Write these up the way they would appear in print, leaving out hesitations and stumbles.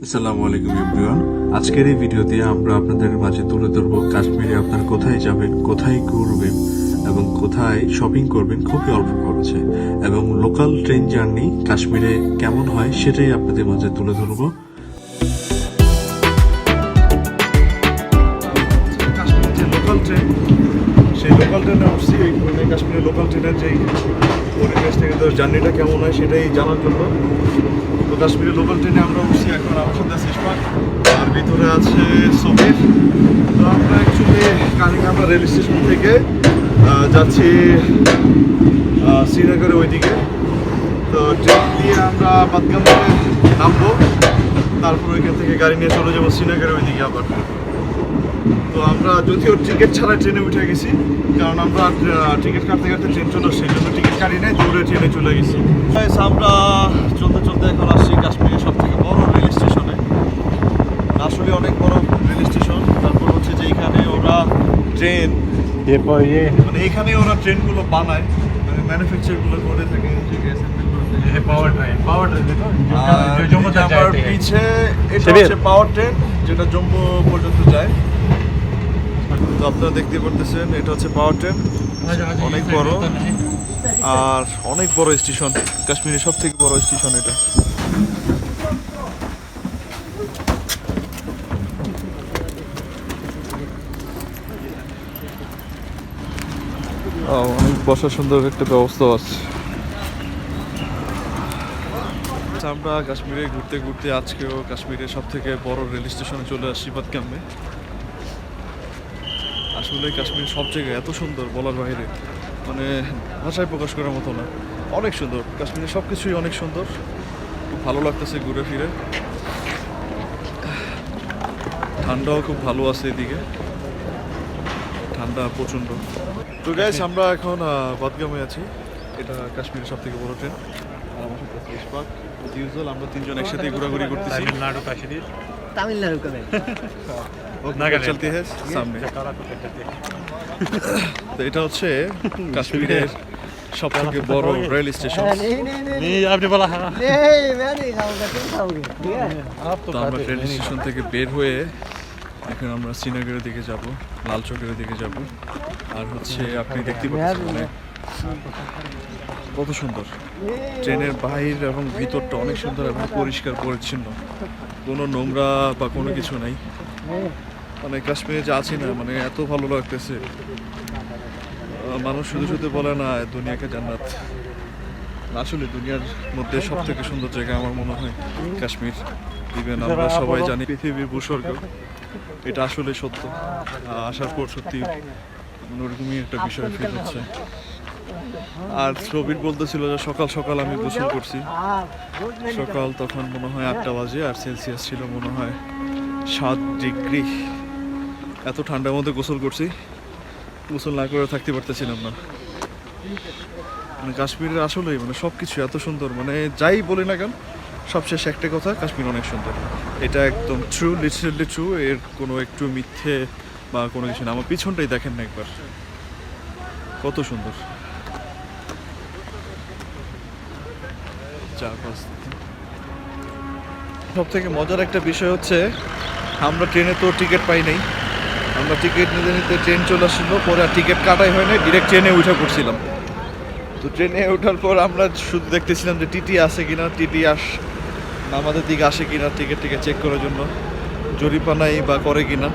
আসসালামু আলাইকুম এভরিওয়ান। আজকের এই ভিডিওতে আমরা আপনাদের মাঝে তুলে ধরবো কাশ্মীরে আপনারা কোথায় যাবেন, কোথায় ঘুরবেন এবং কোথায় শপিং করবেন খুবই অল্প খরচে, এবং লোকাল ট্রেন জার্নি কাশ্মীরে কেমন হয় সেটাই আপনাদের মাঝে তুলে ধরবো। কাশ্মীরের যে লোকাল ট্রেন, সেই লোকাল ট্রেনে উঠছি। কাশ্মীরের লোকাল ট্রেনের যেই পরিবেশ থেকে তো জার্নিটা কেমন হয় সেটাই জানার জন্য তো কাশ্মীরের লোকাল ট্রেনে আমরা উঠছি। এখন আমার সাথে আছে ইশফাক, আর ভিতরে আছে সবির। তো আমরা অ্যাকচুয়ালি কানিকাম্বা রেল স্টেশন থেকে যাচ্ছি শ্রীনগরের ওইদিকে। তো ট্রেন দিয়ে আমরা বাদগামে নামবো, তারপর ওইখান থেকে গাড়ি নিয়ে চলে যাবো শ্রীনগরের ওইদিকে আবার। তো আমরা যদিও টিকিট ছাড়া ট্রেনে উঠে গেছি, কারণ আমরা টিকিট কাটতে কাটতে ট্রেন চলে আসছে, এই জন্য টিকিট কাটি নাই, দৌড়ে ট্রেনে চলে গেছি। আমরা চলতে চলতে এখন আসছি কাশ্মীরের সব থেকে বড় রেল স্টেশনে। আসলে অনেক বড় রেল স্টেশন। তারপর হচ্ছে যে এখানে ওরা ট্রেন মানে এখানে ওরা ট্রেনগুলো বানায়, মানে ম্যানুফ্যাকচারগুলো করে থাকে, আমার পিছে এটা হচ্ছে পাওয়ার ট্রেন, যেটা জম্মু পর্যন্ত যায়। তো আপনারা দেখতে পারতেছেন এটা হচ্ছে পাওয়ার ট্রেন, অনেক বড় আর অনেক বড় স্টেশন, কাশ্মীরের সব থেকে বড় স্টেশন এটা। অনেক বসার সুন্দর একটা ব্যবস্থা আছে। আমরা কাশ্মীরে ঘুরতে ঘুরতে আজকেও কাশ্মীরের সব থেকে বড় রেল স্টেশনে চলে আসছি, বাদগামে। আসলে কাশ্মীর সব জায়গায় এত সুন্দর বলার বাইরে, মানে ভাষায় প্রকাশ করার মতো না। অনেক সুন্দর কাশ্মীরের সব কিছুই অনেক সুন্দর, খুব ভালো লাগতেছে ঘুরে ফিরে। ঠান্ডাও খুব ভালো আছে এদিকে, ঠান্ডা প্রচণ্ড। তো গাইস আমরা এখন বাদগামে আছি, এটা কাশ্মীরের সব থেকে বড় ট্রেন। আর আমার সাথে আছে ইশফাক, ইউজুয়াল আমরা তিনজন একসাথে ঘোরাঘুরি করতেছি। তামিলনাড়ু কবে চলতে হ্যাঁ সামনে। তো এটা হচ্ছে কাশ্মীরের সব থেকে বড় রেল স্টেশন। তো আমরা রেল স্টেশন থেকে বের হয়ে এখন আমরা শ্রীনগরের দিকে যাব, লাল চকের দিকে যাব। আর হচ্ছে আপনি দেখতে পাচ্ছেন মানে কত সুন্দর ট্রেনের বাইর এবং ভিতরটা অনেক সুন্দর এবং পরিষ্কার পরিচ্ছন্ন, কোনো নোংরা বা কোনো কিছু নাই। মানে কাশ্মীরে যা আছি না, মানে এত ভালো লাগতেছে। মানুষ শুধু শুধু বলে না দুনিয়াকে জান্নাত, আসলে দুনিয়ার মধ্যে সব থেকে সুন্দর জায়গা আমার মনে হয় কাশ্মীর। ইভেন আমরা সবাই জানি পৃথিবীর ভূস্বর্গ, এটা আসলে সত্য। আসার পর সত্যি ওরকমই একটা বিষয় ফিল হচ্ছে। আর সবির বলতেছিল যে সকাল সকাল আমি গোসল করছি, সকাল তখন মনে হয় 8টা বাজে, আর সেলসিয়াস ছিল মনে হয় 7 ডিগ্রি। এত ঠান্ডার মধ্যে গোসল করছি, গোসল না করে থাকতে পারতেছিলাম না। মানে কাশ্মীরের আসলেই মানে সব কিছু এত সুন্দর, মানে যাই বলি না কেন সবশেষ একটা কথা, কাশ্মীর অনেক সুন্দর। এটা একদম ট্রু, লিটারেলি ট্রু, এর কোনো একটু মিথ্যে বা কোনো কিছু না। আমার পিছনটাই দেখেন না একবার, কত সুন্দর। সব থেকে মজার একটা বিষয় হচ্ছে আমরা ট্রেনে তো টিকিট পাই নাই, আমরা টিকিট নিতে নিতে ট্রেন চলে আসলো, পরে আর টিকিট কাটাই হয় নাই, ডিরেক্ট ট্রেনে উঠে পড়ছিলাম। তো ট্রেনে ওঠার পর আমরা শুধু দেখতেছিলাম যে টিটি আসে কিনা, টিটি আমাদের দিকে আসে কিনা টিকিট চেক করার জন্য, জরিপানাই বা করে কিনা।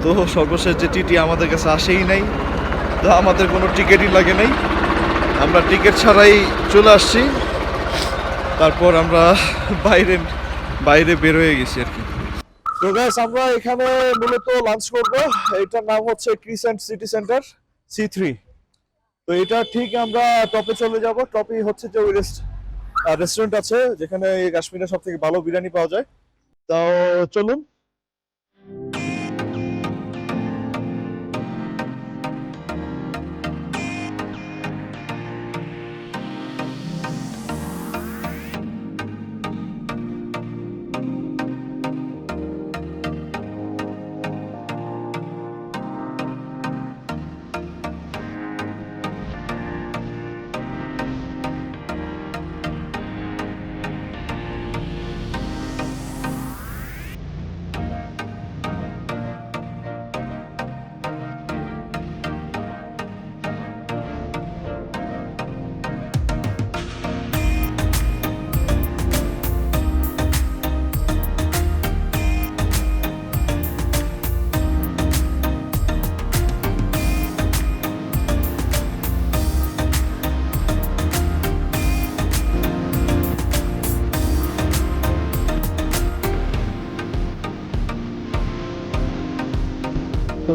তো সর্বশেষ যে টিটি আমাদের কাছে আসেই নাই, তো আমাদের কোনো টিকিটই লাগে নাই, আমরা টিকিট ছাড়াই চলে আসছি। তারপর আমরা বাইরে বাইরে বের হয়ে গেছি আর কি। তো গাইস আমরা এখানে মূলত লাঞ্চ করব, এটার নাম হচ্ছে ক্রিসেন্ট সিটি সেন্টার C3। তো এটা ঠিক আমরা টপে চলে যাব। টপে হচ্ছে যে ওই রেস্টুরেন্ট আছে যেখানে কাশ্মীরের সব থেকে ভালো বিরিয়ানি পাওয়া যায়। তাও চলুন।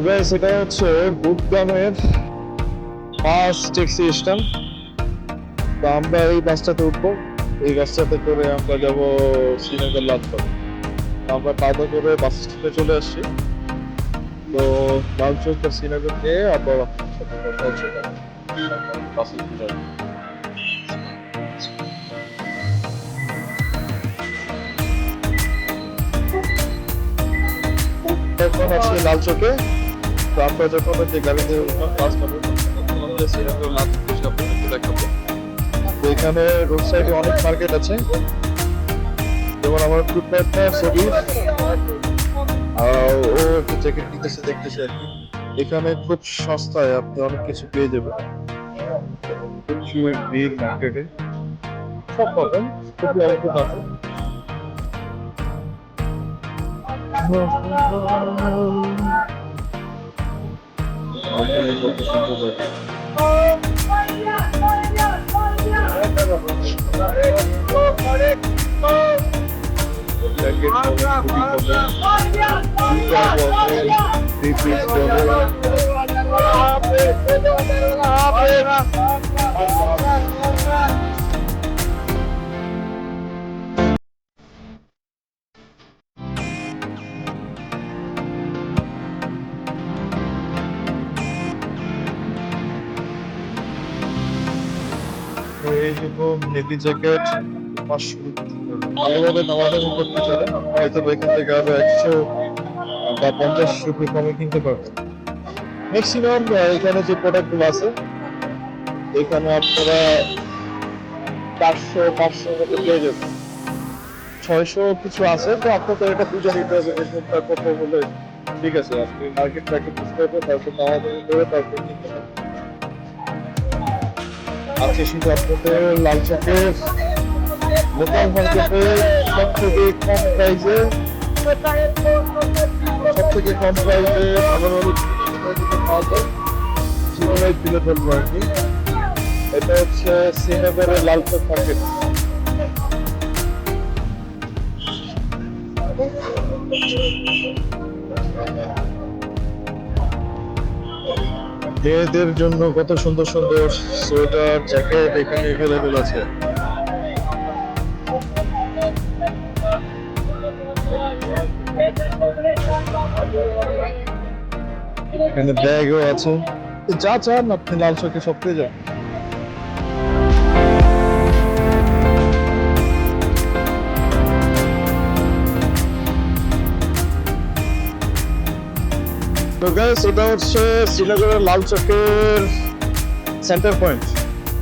গাইস এটা হচ্ছে বুকগামের বাস ট্যাক্সি স্ট্যান্ড। তো আমরা এই বাসটাতে উঠবো, এই বাসটাতে করে আমরা যাব শ্রীনগর লালচক। আমরা পাতা করে বাস স্ট্যান্ডে চলে আসছি। তো লালচক বা শ্রীনগর গিয়ে আবার কথা হচ্ছে বাসে যাই। এখন আছি লালচকে। তো আমরা যখন যে গাড়িতে উঠলাম বাস পাবো শ্রীনগর লালচক আপনাদেরকে দেখাবো। তো এখানে রোড সাইডে অনেক মার্কেট আছে, যেমন আমার ফুটপাথের ছবি ও একটু জ্যাকেট নিতেছে দেখতেছে আর কি। এখানে খুব সস্তায় আপনি অনেক কিছু পেয়ে যাবেন। বিগ মার্কেটে সব পাবেন খুবই অল্প দামে। কত সুন্দর জ্যাকেট এই রকম নেভি জ্যাকেট 500 ভালোভাবে নামানো করতে চাইলে হয়তো এখান থেকে আরো 100 বা 50 রুপি কমে কিনতে পারবেন। ম্যাক্সিমাম এখানে যে প্রোডাক্টগুলো আছে এখানে আপনারা 400-500 মতো পেয়ে যাবেন। 600 কিছু আছে, তো আপনাদের এটা বুঝে নিতে হবে যে কোনটা কত হলে ঠিক আছে। আপনি মার্কেটটাকে বুঝতে হবে, তারপর দামাদামি করে তারপর কিনতে হবে। আজকে শুধু আপনাদের লালচকের লোকাল মার্কেটে সব থেকে কম প্রাইসে ভালো ভালো পাওয়া যায় সেগুলোই তুলে ধরবো আর কি। এটা হচ্ছে শ্রীনগরের লালচক মার্কেট। মেয়েদের জন্য কত সুন্দর সুন্দর সোয়েটার জ্যাকেট এখানে অ্যাভেলেবেল আছে। এখানে ব্যাগও আছে, যা চান আপনি লালচকে সব পেয়ে যান। তো গাইস এটা হচ্ছে শ্রীনগরের লালচকের সেন্টার পয়েন্ট।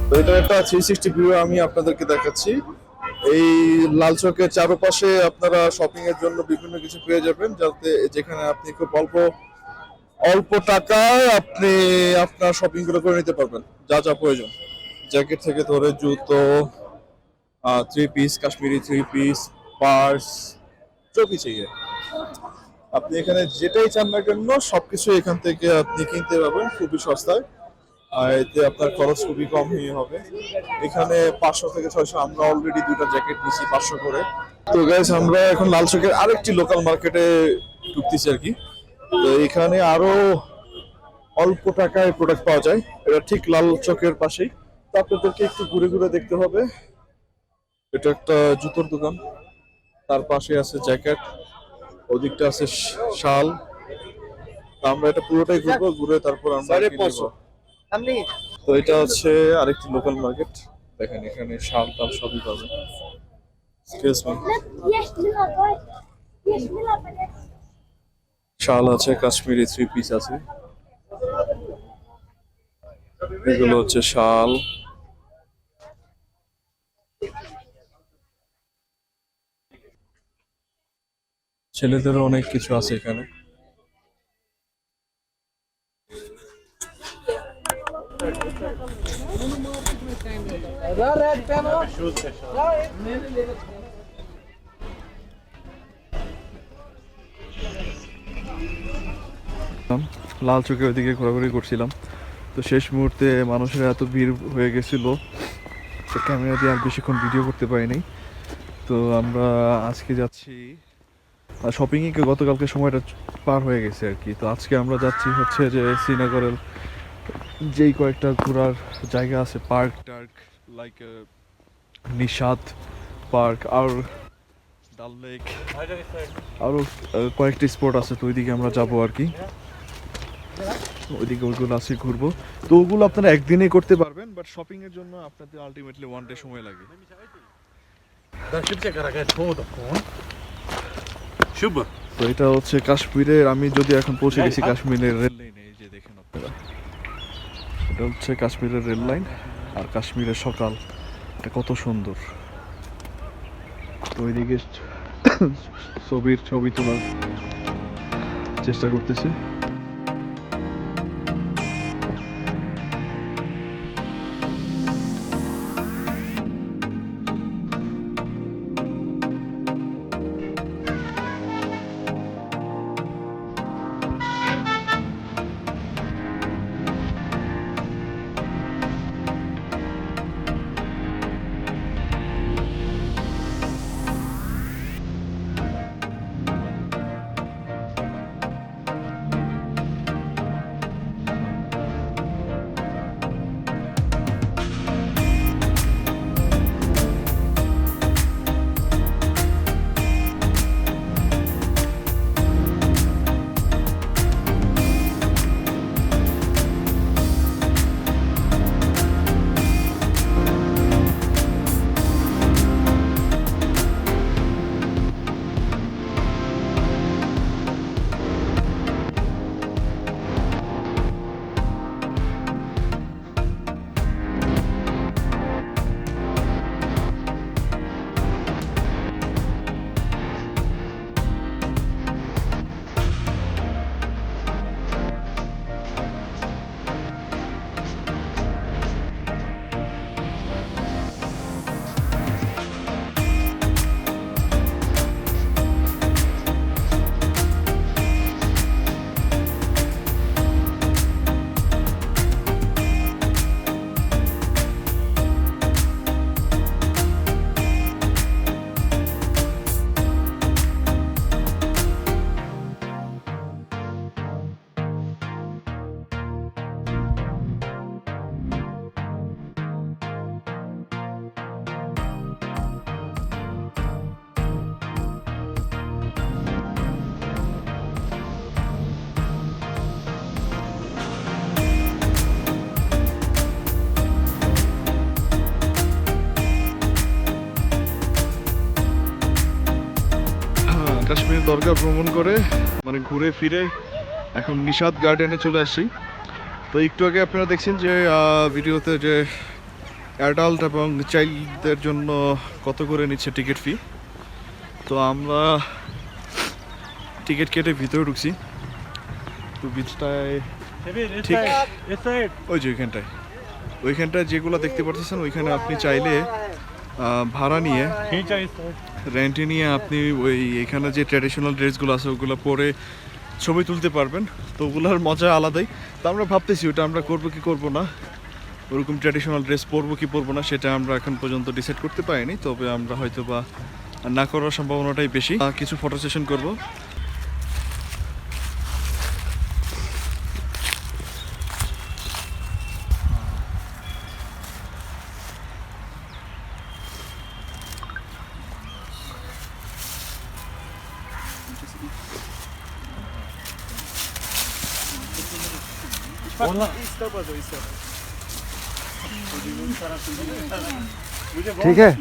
তো এটা একটা 360 ভিউ আমি আপনাদেরকে দেখাচ্ছি। এই লালচকের চারপাশে আপনারা শপিং এর জন্য বিভিন্ন কিছু পেয়ে যাবেন, যাতে যেখানে আপনি খুব অল্প টাকায় আপনি আপনার শপিং গুলো করে নিতে পারবেন যা যা প্রয়োজন। জ্যাকেট থেকে ধরে জুতো, 3 পিস, কাশ্মীরি 3 পিস, পার্স, जो भी चाहिए আপনি এখানে যেটাই চান না কেন সবকিছু এখান থেকে আপনি কিনতে পারবেন খুবই সস্তায়। আর এতে আপনার খরচ খুবই কম হবে। এখানে 500 থেকে 600, আমরা অলরেডি 2টা জ্যাকেট নিয়েছি 500 করে। তো গাইস আমরা এখন লালচকের আরেকটি লোকাল মার্কেটে ঢুকতেছি আর কি। তো এখানে আরো অল্প টাকায় প্রোডাক্ট পাওয়া যায়, এটা ঠিক লালচকের পাশেই। তো আপনাদেরকে একটু ঘুরে ঘুরে দেখতে হবে। এটা একটা জুতোর দোকান, তার পাশে আছে জ্যাকেট, ওদিকটা আছে শাল। আমরা এটা পুরোটাই ঘুরবো, ঘুরে তারপর আমরা কিনবো। তো এটা হচ্ছে আরেকটি লোকাল মার্কেট, দেখেন এখানে শাল টাল সবই পাবেন। এক্সকিউজ মি, শাল আছে, কাশ্মীরি 3 পিস আছে, এগুলো হচ্ছে শাল। ছেলেদেরও অনেক কিছু আছে এখানে। লাল চোখে ওইদিকে ঘোরাঘুরি করছিলাম, তো শেষ মুহূর্তে মানুষের এত ভিড় হয়ে গেছিল তো ক্যামেরা দিয়ে আর বেশিক্ষণ ভিডিও করতে পারিনি। তো আমরা আজকে যাচ্ছি শপিংয়ে গতকালকে সময়টা পার হয়ে গেছে আর কি। তো আজকে আমরা যাচ্ছি হচ্ছে যে শ্রীনগরের যেই কয়েকটা ঘোরার জায়গা আছে, পার্ক টার্ক লাইক নিশাত পার্ক আর ডাল লেক, আরও কয়েকটি স্পট আছে। তো ওইদিকে আমরা যাবো আর কি, ওইদিকে ওইগুলো আছে ঘুরবো। তো ওগুলো আপনারা একদিনেই করতে পারবেন, বাট শপিংয়ের জন্য আপনাদের আলটিমেটলি 1 ডে সময় লাগে। তো এটা হচ্ছে কাশ্মীরের, আমি যদি এখন পৌঁছে গেছি কাশ্মীরের রেল লাইনে, এই যে দেখেন আপনারা, এটা হচ্ছে কাশ্মীরের রেল লাইন। আর কাশ্মীরের সকাল এটা কত সুন্দর। তো ওইদিকে ছবি তোলার চেষ্টা করতেছে। কাশ্মীর দরগা ভ্রমণ করে মানে ঘুরে ফিরে এখন নিশাত গার্ডেনে চলে আসছি। তো একটু আগে আপনারা দেখছেন যে ভিডিওতে যে অ্যাডাল্ট এবং চাইল্ডদের জন্য কত করে নিচ্ছে টিকিট ফি। তো আমরা টিকিট কেটে ভিতরে ঢুকছি। তো বিচটায় ঠিক ওই যে ওইখানটায় যেগুলো দেখতে পাচ্ছেন, ওইখানে আপনি চাইলে ভাড়া নিয়ে রেন্টে নিয়ে আপনি ওই এখানে যে ট্র্যাডিশনাল ড্রেসগুলো আছে ওগুলো পরে ছবি তুলতে পারবেন। তো ওগুলোর মজা আলাদাই। তো আমরা ভাবতেছি ওটা আমরা করবো কি করবো না, ওরকম ট্র্যাডিশনাল ড্রেস পরবো কি পরবো না সেটা আমরা এখন পর্যন্ত ডিসাইড করতে পারিনি। তবে আমরা হয়তো বা না করার সম্ভাবনাটাই বেশি। কিছু ফটো সেশন করবো। ठीक है।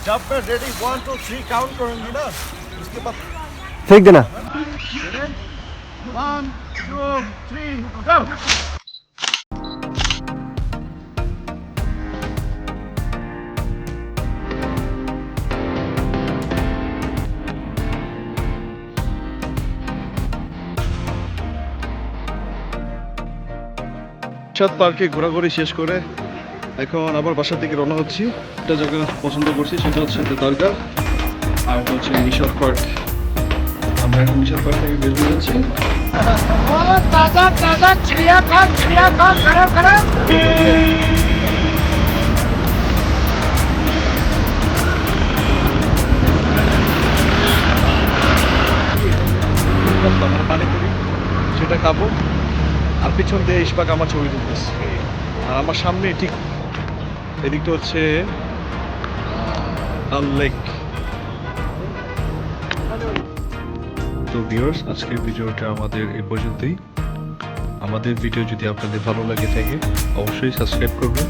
जब मैं रेडी 1 2 3 काउंट करूंगी ना, उसके बाद फेंक देना। 1 2 3 गो। নিশাত পার্কে ঘোরাঘুরি শেষ করে এখন আবার বাসার দিকে রওনা হচ্ছি। একটা জায়গা পছন্দ করছি, সেটা হচ্ছে দরগা আর হচ্ছে নিশাত পার্ক। আমরা এখন বিশাল পার্ক থেকে বের হয়ে যাচ্ছি। ताजा ताजा चिड़िया खा खड़ा खड़ा আমরা পানিপুরি সেটা খাবো, আর পিছন দিয়ে ইশফাক আমার ছবি তুলতেছে। আর আমার সামনে ঠিক এদিকটা হচ্ছে ডাল লেক। তো ভিউয়ার্স, আজকের ভিডিওটা আমাদের এই পর্যন্তই। আমাদের ভিডিও যদি আপনাদের ভালো লাগে থাকে অবশ্যই সাবস্ক্রাইব করবেন।